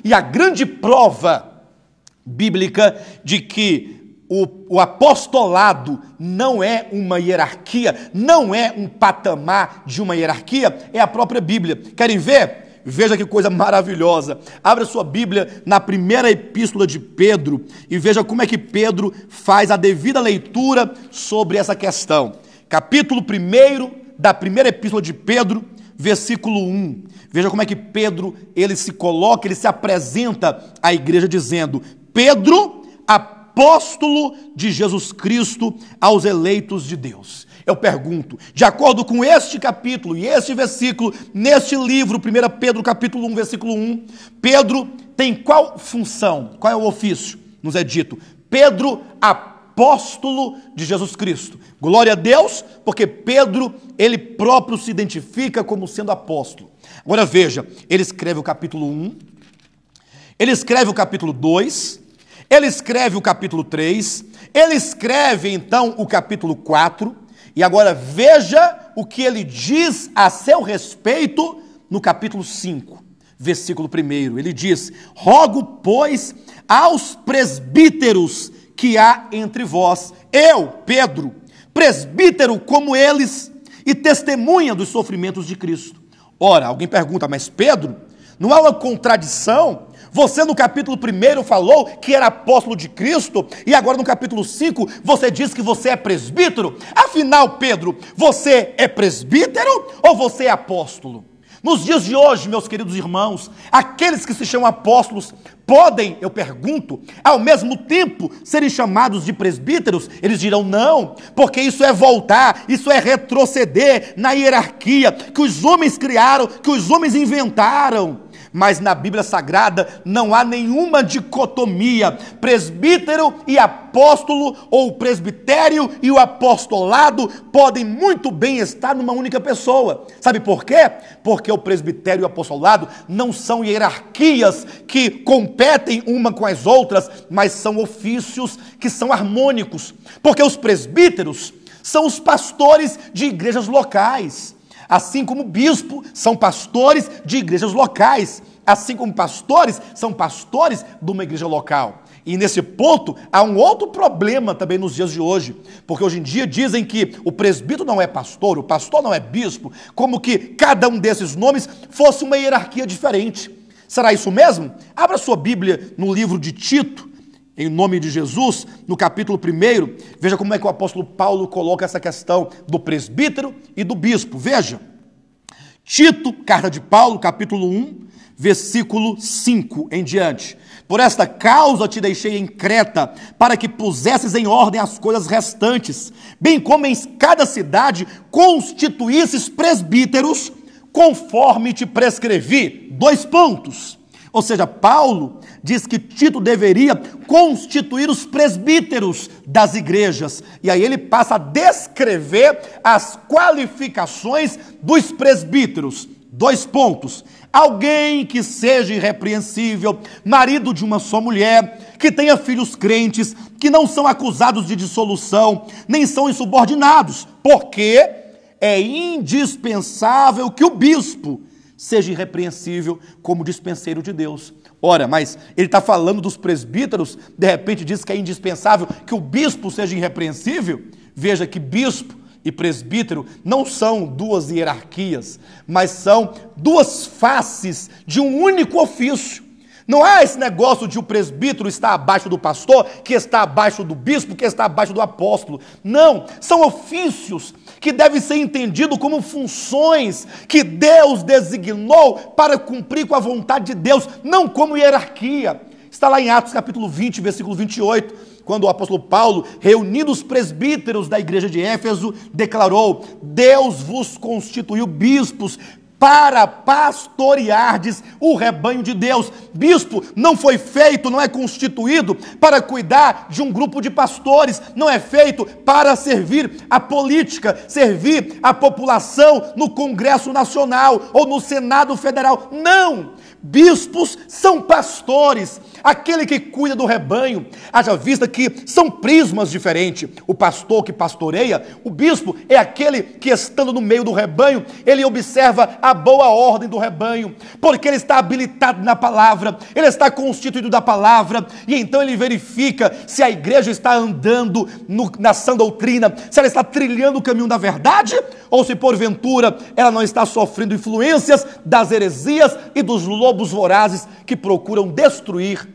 E a grande prova bíblica de que o apostolado não é uma hierarquia, não é um patamar de uma hierarquia, é a própria Bíblia. Querem ver? Veja que coisa maravilhosa. Abra sua Bíblia na primeira epístola de Pedro e veja como é que Pedro faz a devida leitura sobre essa questão. Capítulo 1 da primeira epístola de Pedro, versículo 1. Veja como é que Pedro, ele se coloca, ele se apresenta à igreja dizendo: Pedro, apóstolo de Jesus Cristo aos eleitos de Deus. Eu pergunto, de acordo com este capítulo e este versículo, neste livro, 1 Pedro capítulo 1, versículo 1, Pedro tem qual função? Qual é o ofício? Nos é dito, Pedro, apóstolo de Jesus Cristo. Glória a Deus, porque Pedro, ele próprio se identifica como sendo apóstolo. Agora veja, ele escreve o capítulo 1, ele escreve o capítulo 2, ele escreve o capítulo 3, ele escreve então o capítulo 4, e agora veja o que ele diz a seu respeito no capítulo 5, versículo 1. Ele diz: rogo, pois, aos presbíteros que há entre vós, eu, Pedro, presbítero como eles, e testemunha dos sofrimentos de Cristo. Ora, alguém pergunta, mas Pedro, não há uma contradição? Você no capítulo 1 falou que era apóstolo de Cristo e agora no capítulo 5 você diz que você é presbítero. Afinal, Pedro, você é presbítero ou você é apóstolo? Nos dias de hoje, meus queridos irmãos, aqueles que se chamam apóstolos podem, eu pergunto, ao mesmo tempo serem chamados de presbíteros? Eles dirão não, porque isso é voltar, isso é retroceder na hierarquia que os homens criaram, que os homens inventaram. Mas na Bíblia Sagrada não há nenhuma dicotomia. Presbítero e apóstolo, ou o presbitério e o apostolado podem muito bem estar numa única pessoa. Sabe por quê? Porque o presbitério e o apostolado não são hierarquias que competem uma com as outras, mas são ofícios que são harmônicos. Porque os presbíteros são os pastores de igrejas locais. Assim como bispo são pastores de igrejas locais, assim como pastores são pastores de uma igreja local. E nesse ponto há um outro problema também nos dias de hoje, porque hoje em dia dizem que o presbítero não é pastor, o pastor não é bispo, como que cada um desses nomes fosse uma hierarquia diferente. Será isso mesmo? Abra sua Bíblia no livro de Tito, em nome de Jesus, no capítulo 1, veja como é que o apóstolo Paulo coloca essa questão do presbítero e do bispo. Veja, Tito, carta de Paulo, capítulo 1, versículo 5 em diante. Por esta causa te deixei em Creta, para que pusesses em ordem as coisas restantes, bem como em cada cidade constituísses presbíteros, conforme te prescrevi. 2 pontos. Ou seja, Paulo diz que Tito deveria constituir os presbíteros das igrejas. E aí ele passa a descrever as qualificações dos presbíteros. 2 pontos. Alguém que seja irrepreensível, marido de uma só mulher, que tenha filhos crentes, que não são acusados de dissolução, nem são insubordinados, porque é indispensável que o bispo seja irrepreensível como dispenseiro de Deus. Ora, mas ele está falando dos presbíteros, de repente diz que é indispensável que o bispo seja irrepreensível? Veja que bispo e presbítero não são 2 hierarquias, mas são 2 faces de um único ofício. Não há esse negócio de o presbítero estar abaixo do pastor, que está abaixo do bispo, que está abaixo do apóstolo. Não, são ofícios que devem ser entendidos como funções que Deus designou para cumprir com a vontade de Deus, não como hierarquia. Está lá em Atos capítulo 20, versículo 28, quando o apóstolo Paulo, reunindo os presbíteros da igreja de Éfeso, declarou: Deus vos constituiu bispos para pastoreardes o rebanho de Deus. Bispo não foi feito, não é constituído para cuidar de um grupo de pastores, não é feito para servir a política, servir a população no Congresso Nacional ou no Senado Federal. Não! Bispos são pastores. aquele que cuida do rebanho. Haja vista que são prismas diferentes. O pastor que pastoreia, o bispo é aquele que, estando no meio do rebanho, ele observa a boa ordem do rebanho, porque ele está habilitado na palavra, ele está constituído da palavra, e então ele verifica se a igreja está andando na sã doutrina, se ela está trilhando o caminho da verdade, ou se porventura ela não está sofrendo influências das heresias e dos lobos vorazes que procuram destruir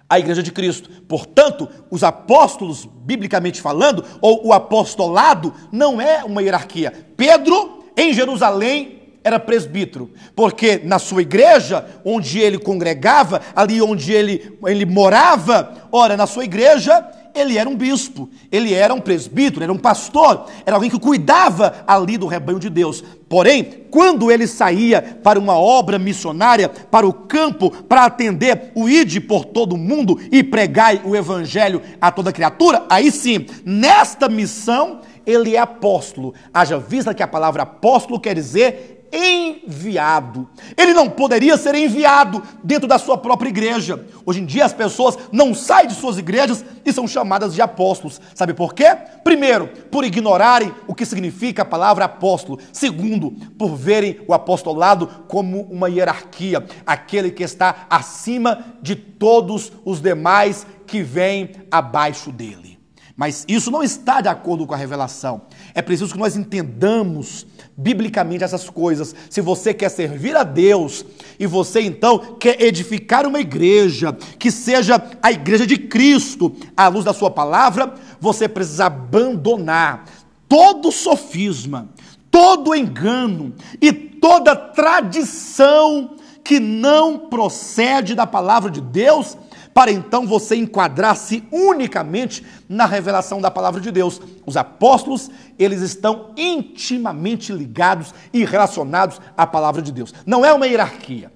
a igreja de Cristo. Portanto, os apóstolos, biblicamente falando, ou o apostolado, não é uma hierarquia. Pedro, em Jerusalém, era presbítero, porque na sua igreja, onde ele congregava, ali onde ele morava, ora, na sua igreja, ele era um bispo, ele era um presbítero, era um pastor, era alguém que cuidava ali do rebanho de Deus. Porém, quando ele saía para uma obra missionária, para o campo, para atender o ide por todo o mundo e pregai o evangelho a toda criatura, aí sim, nesta missão, ele é apóstolo. Haja vista que a palavra apóstolo quer dizer enviado. Ele não poderia ser enviado dentro da sua própria igreja. Hoje em dia as pessoas não saem de suas igrejas e são chamadas de apóstolos. Sabe por quê? Primeiro, por ignorarem o que significa a palavra apóstolo. Segundo, por verem o apostolado como uma hierarquia, aquele que está acima de todos os demais que vêm abaixo dele. Mas isso não está de acordo com a revelação. É preciso que nós entendamos biblicamente essas coisas. Se você quer servir a Deus e você então quer edificar uma igreja que seja a igreja de Cristo à luz da sua palavra, você precisa abandonar todo sofisma, todo engano e toda tradição que não procede da palavra de Deus, para então você enquadrar-se unicamente na revelação da palavra de Deus. Os apóstolos, eles estão intimamente ligados e relacionados à palavra de Deus. Não é uma hierarquia.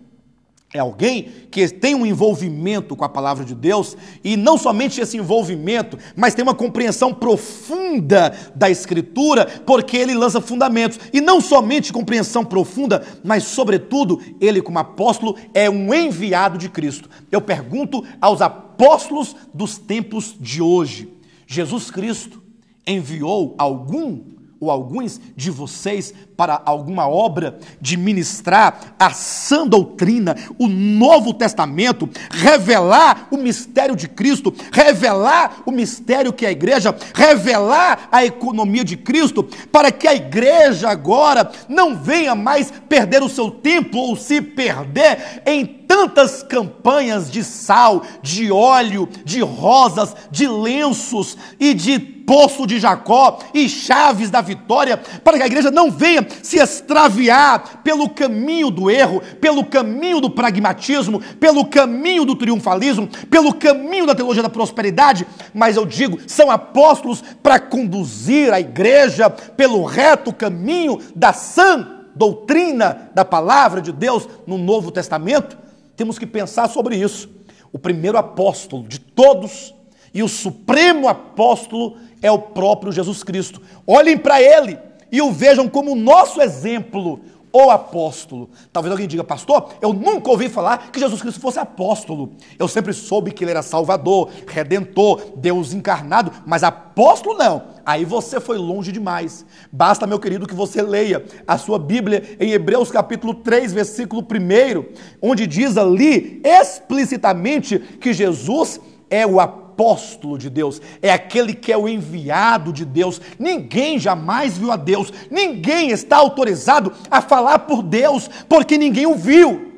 É alguém que tem um envolvimento com a palavra de Deus, e não somente esse envolvimento, mas tem uma compreensão profunda da Escritura, porque ele lança fundamentos. E não somente compreensão profunda, mas sobretudo, ele como apóstolo é um enviado de Cristo. Eu pergunto aos apóstolos dos tempos de hoje: Jesus Cristo enviou algum ou alguns de vocês para alguma obra de ministrar a sã doutrina, o Novo Testamento, revelar o mistério de Cristo, revelar o mistério que é a igreja, revelar a economia de Cristo, para que a igreja agora não venha mais perder o seu tempo ou se perder em tantas campanhas de sal, de óleo, de rosas, de lenços e de Poço de Jacó e Chaves da Vitória, para que a igreja não venha se extraviar pelo caminho do erro, pelo caminho do pragmatismo, pelo caminho do triunfalismo, pelo caminho da teologia da prosperidade. Mas eu digo, são apóstolos para conduzir a igreja pelo reto caminho da sã doutrina da palavra de Deus no Novo Testamento. Temos que pensar sobre isso. O primeiro apóstolo de todos e o supremo apóstolo é o próprio Jesus Cristo. Olhem para ele e o vejam como o nosso exemplo, o apóstolo. Talvez alguém diga: pastor, eu nunca ouvi falar que Jesus Cristo fosse apóstolo. Eu sempre soube que ele era Salvador, Redentor, Deus encarnado, mas apóstolo não. Aí você foi longe demais. Basta, meu querido, que você leia a sua Bíblia em Hebreus capítulo 3, versículo 1, onde diz ali explicitamente que Jesus é o apóstolo de Deus, é aquele que é o enviado de Deus. Ninguém jamais viu a Deus, ninguém está autorizado a falar por Deus, porque ninguém o viu.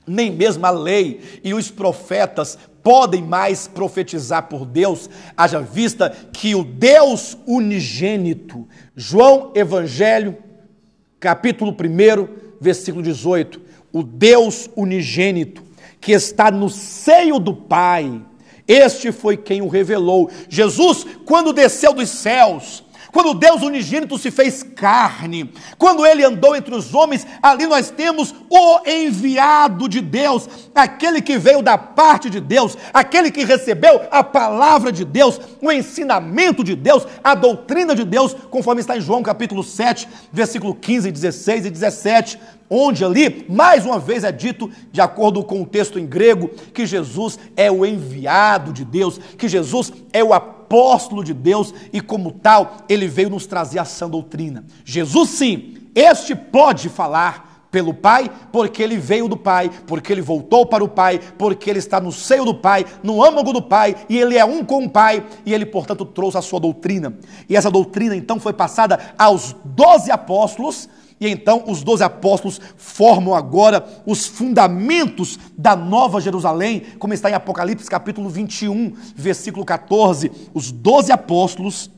Nem mesmo a lei e os profetas podem mais profetizar por Deus, haja vista que o Deus unigênito, João Evangelho, capítulo 1, versículo 18, o Deus unigênito, que está no seio do Pai, este foi quem o revelou. Jesus, quando desceu dos céus, quando Deus unigênito se fez carne, quando ele andou entre os homens, ali nós temos o enviado de Deus, aquele que veio da parte de Deus, aquele que recebeu a palavra de Deus, o ensinamento de Deus, a doutrina de Deus, conforme está em João capítulo 7, versículo 15, 16 e 17, onde ali, mais uma vez é dito, de acordo com o texto em grego, que Jesus é o enviado de Deus, que Jesus é o apóstolo de Deus e como tal, ele veio nos trazer a sã doutrina. Jesus sim, este pode falar pelo Pai, porque ele veio do Pai, porque ele voltou para o Pai, porque ele está no seio do Pai, no âmago do Pai, e ele é um com o Pai, e ele, portanto, trouxe a sua doutrina. E essa doutrina, então, foi passada aos 12 apóstolos, e então os 12 apóstolos formam agora os fundamentos da Nova Jerusalém, como está em Apocalipse capítulo 21, versículo 14. Os 12 apóstolos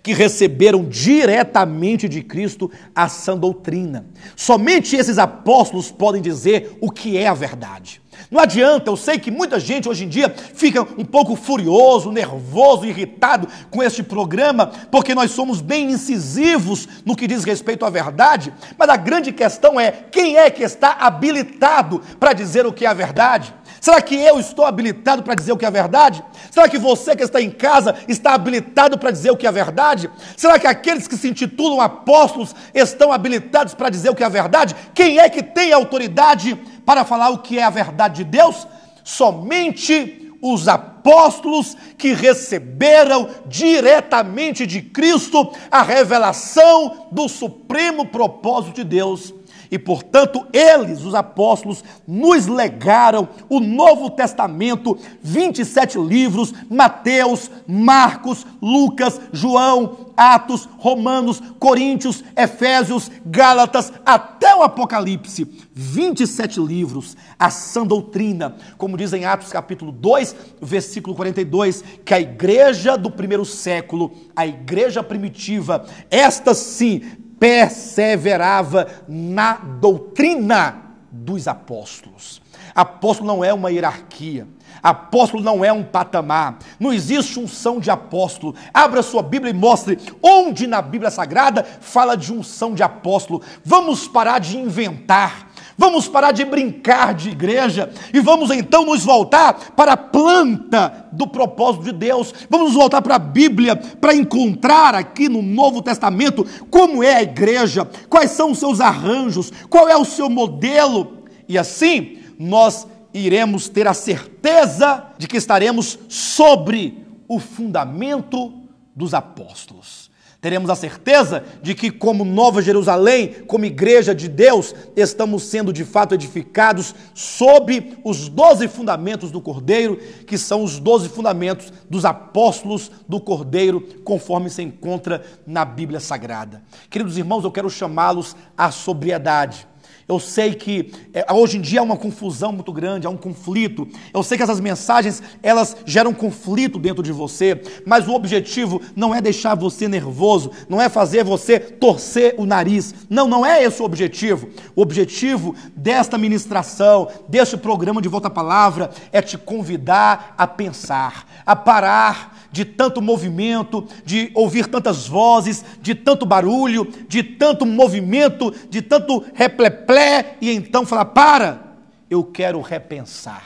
que receberam diretamente de Cristo a sã doutrina. Somente esses apóstolos podem dizer o que é a verdade. Não adianta, eu sei que muita gente hoje em dia fica um pouco furioso, nervoso, irritado com este programa, porque nós somos bem incisivos no que diz respeito à verdade, mas a grande questão é, quem é que está habilitado para dizer o que é a verdade? Será que eu estou habilitado para dizer o que é a verdade? Será que você que está em casa está habilitado para dizer o que é a verdade? Será que aqueles que se intitulam apóstolos estão habilitados para dizer o que é a verdade? Quem é que tem autoridade para falar o que é a verdade de Deus? Somente os apóstolos que receberam diretamente de Cristo a revelação do supremo propósito de Deus. E, portanto, eles, os apóstolos, nos legaram o Novo Testamento, 27 livros, Mateus, Marcos, Lucas, João, Atos, Romanos, Coríntios, Efésios, Gálatas, até o Apocalipse. 27 livros, a sã doutrina, como diz em Atos capítulo 2, versículo 42, que a igreja do primeiro século, a igreja primitiva, esta sim, perseverava na doutrina dos apóstolos. Apóstolo não é uma hierarquia, apóstolo não é um patamar, não existe unção de apóstolo. Abra sua Bíblia e mostre onde na Bíblia Sagrada fala de unção de apóstolo. Vamos parar de inventar, vamos parar de brincar de igreja e vamos então nos voltar para a planta do propósito de Deus. Vamos nos voltar para a Bíblia para encontrar aqui no Novo Testamento como é a igreja, quais são os seus arranjos, qual é o seu modelo. E assim nós iremos ter a certeza de que estaremos sobre o fundamento dos apóstolos. Teremos a certeza de que, como Nova Jerusalém, como igreja de Deus, estamos sendo de fato edificados sob os 12 fundamentos do Cordeiro, que são os 12 fundamentos dos apóstolos do Cordeiro, conforme se encontra na Bíblia Sagrada. Queridos irmãos, eu quero chamá-los à sobriedade. Eu sei que hoje em dia há uma confusão muito grande, há um conflito. Eu sei que essas mensagens, elas geram conflito dentro de você, mas o objetivo não é deixar você nervoso, não é fazer você torcer o nariz. Não é esse o objetivo. O objetivo desta ministração, deste programa de Volta à Palavra, é te convidar a pensar, a parar de tanto movimento, de ouvir tantas vozes, de tanto barulho, de tanto movimento, de tanto repleplé, e então falar, eu quero repensar,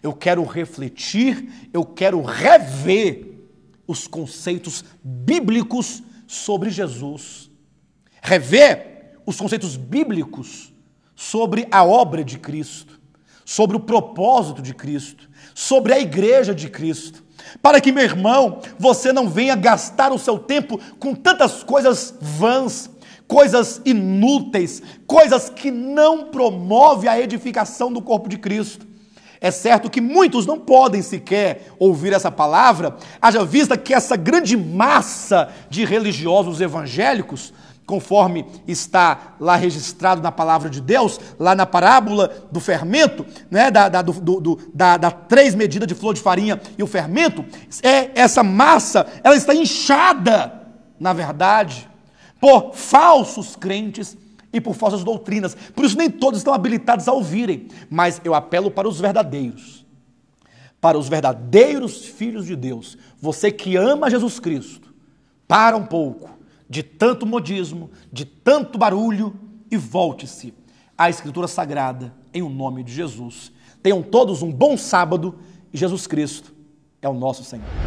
eu quero refletir, eu quero rever os conceitos bíblicos sobre Jesus, rever os conceitos bíblicos sobre a obra de Cristo, sobre o propósito de Cristo, sobre a igreja de Cristo, para que, meu irmão, você não venha gastar o seu tempo com tantas coisas vãs, coisas inúteis, coisas que não promovem a edificação do corpo de Cristo. É certo que muitos não podem sequer ouvir essa palavra, haja vista que essa grande massa de religiosos evangélicos, conforme está lá registrado na palavra de Deus, lá na parábola do fermento, né, da 3 medidas de flor de farinha e o fermento, essa massa, ela está inchada, na verdade, por falsos crentes e por falsas doutrinas. Por isso nem todos estão habilitados a ouvirem, mas eu apelo para os verdadeiros filhos de Deus, você que ama Jesus Cristo, Para um pouco de tanto modismo, de tanto barulho e volte-se à Escritura Sagrada em o nome de Jesus. Tenham todos um bom sábado e Jesus Cristo é o nosso Senhor.